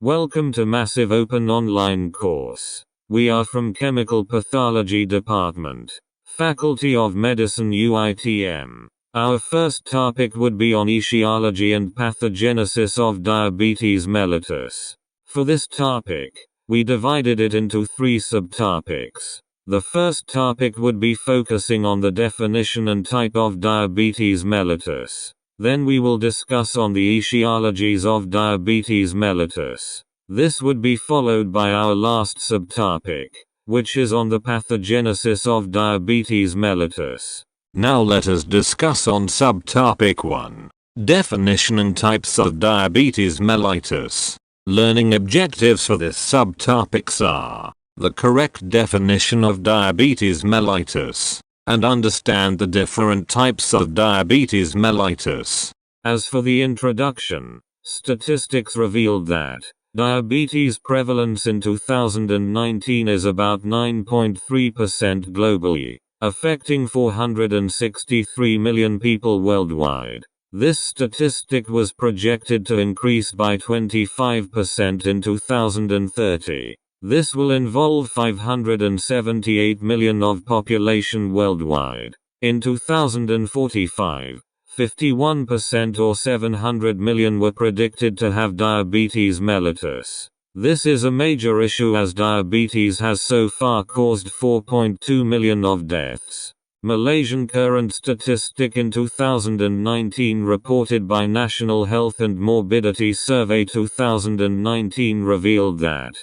Welcome to Massive Open Online Course. We are from Chemical Pathology Department, Faculty of Medicine UITM. Our first topic would be on etiology and pathogenesis of diabetes mellitus. For this topic, we divided it into 3 subtopics. The first topic would be focusing on the definition and type of diabetes mellitus. Then we will discuss on the etiologies of diabetes mellitus. This would be followed by our last subtopic, which is on the pathogenesis of diabetes mellitus. Now let us discuss on subtopic 1, definition and types of diabetes mellitus. Learning objectives for this subtopics are the correct definition of diabetes mellitus, and understand the different types of diabetes mellitus. As for the introduction, statistics revealed that diabetes prevalence in 2019 is about 9.3% globally, affecting 463 million people worldwide. This statistic was projected to increase by 25% in 2030. This will involve 578 million of population worldwide. In 2045, 51% or 700 million were predicted to have diabetes mellitus. This is a major issue as diabetes has so far caused 4.2 million of deaths. Malaysian current statistic in 2019 reported by National Health and Morbidity Survey 2019 revealed that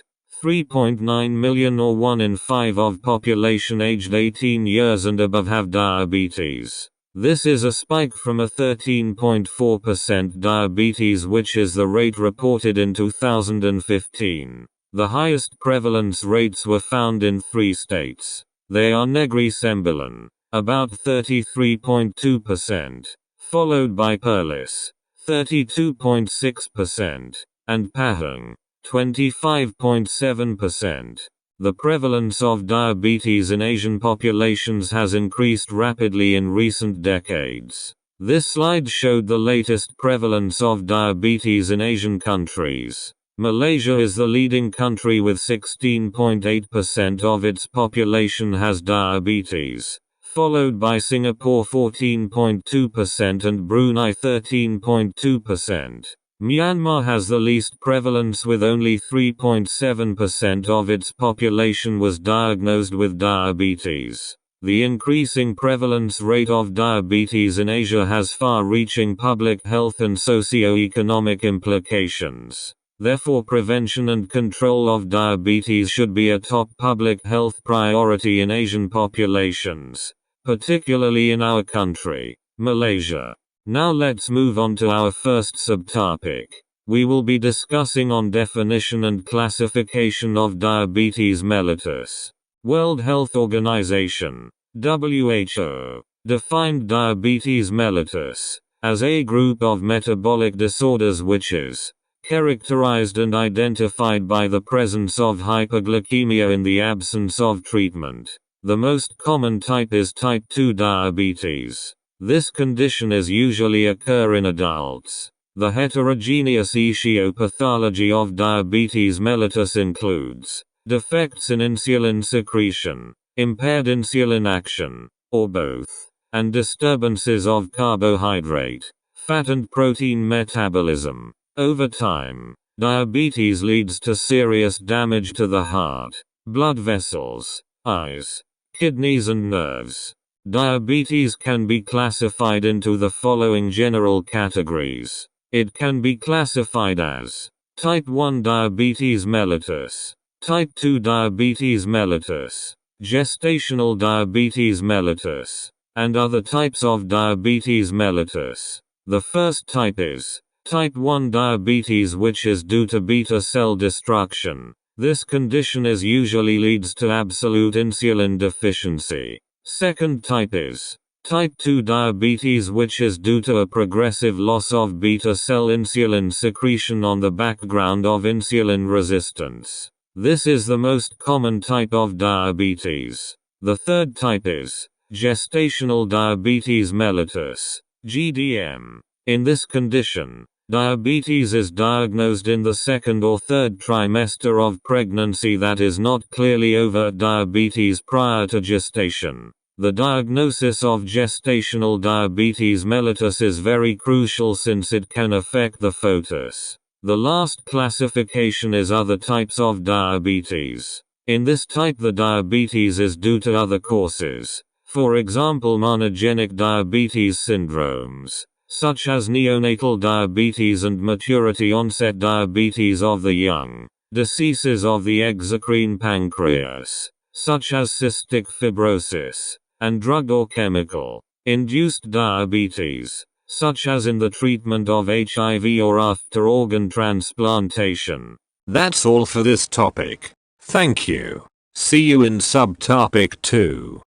3.9 million or 1 in 5 of population aged 18 years and above have diabetes. This is a spike from a 13.4% diabetes, which is the rate reported in 2015. The highest prevalence rates were found in 3 states. They are Negri Sembilan, about 33.2%, followed by Perlis, 32.6%, and Pahang, 25.7%. The prevalence of diabetes in Asian populations has increased rapidly in recent decades. This slide showed the latest prevalence of diabetes in Asian countries. Malaysia is the leading country with 16.8% of its population has diabetes, followed by Singapore 14.2% and Brunei 13.2%. Myanmar has the least prevalence with only 3.7% of its population was diagnosed with diabetes. The increasing prevalence rate of diabetes in Asia has far-reaching public health and socio-economic implications. Therefore, prevention and control of diabetes should be a top public health priority in Asian populations, particularly in our country, Malaysia. Now let's move on to our first subtopic. We will be discussing on definition and classification of diabetes mellitus. World Health Organization, WHO, defined diabetes mellitus as a group of metabolic disorders which is characterized and identified by the presence of hyperglycemia in the absence of treatment. The most common type is type 2 diabetes. This condition is usually occur in adults. The heterogeneous etiopathology of diabetes mellitus includes defects in insulin secretion, impaired insulin action, or both, and disturbances of carbohydrate, fat and protein metabolism. Over time, diabetes leads to serious damage to the heart, blood vessels, eyes, kidneys and nerves. Diabetes can be classified into the following general categories. It can be classified as type 1 diabetes mellitus, type 2 diabetes mellitus, gestational diabetes mellitus, and other types of diabetes mellitus. The first type is type 1 diabetes, which is due to beta cell destruction. This condition usually leads to absolute insulin deficiency. Second type is type 2 diabetes, which is due to a progressive loss of beta cell insulin secretion on the background of insulin resistance. This is the most common type of diabetes. The third type is gestational diabetes mellitus, GDM. In this condition, Diabetes is diagnosed in the second or third trimester of pregnancy that is not clearly overt diabetes prior to gestation. The diagnosis of gestational diabetes mellitus is very crucial since it can affect the fetus. The last classification is other types of diabetes. In this type the diabetes is due to other causes. For example, monogenic diabetes syndromes, such as neonatal diabetes and maturity onset diabetes of the young, diseases of the exocrine pancreas, such as cystic fibrosis, and drug or chemical induced diabetes, such as in the treatment of HIV or after organ transplantation. That's all for this topic. Thank you. See you in subtopic 2.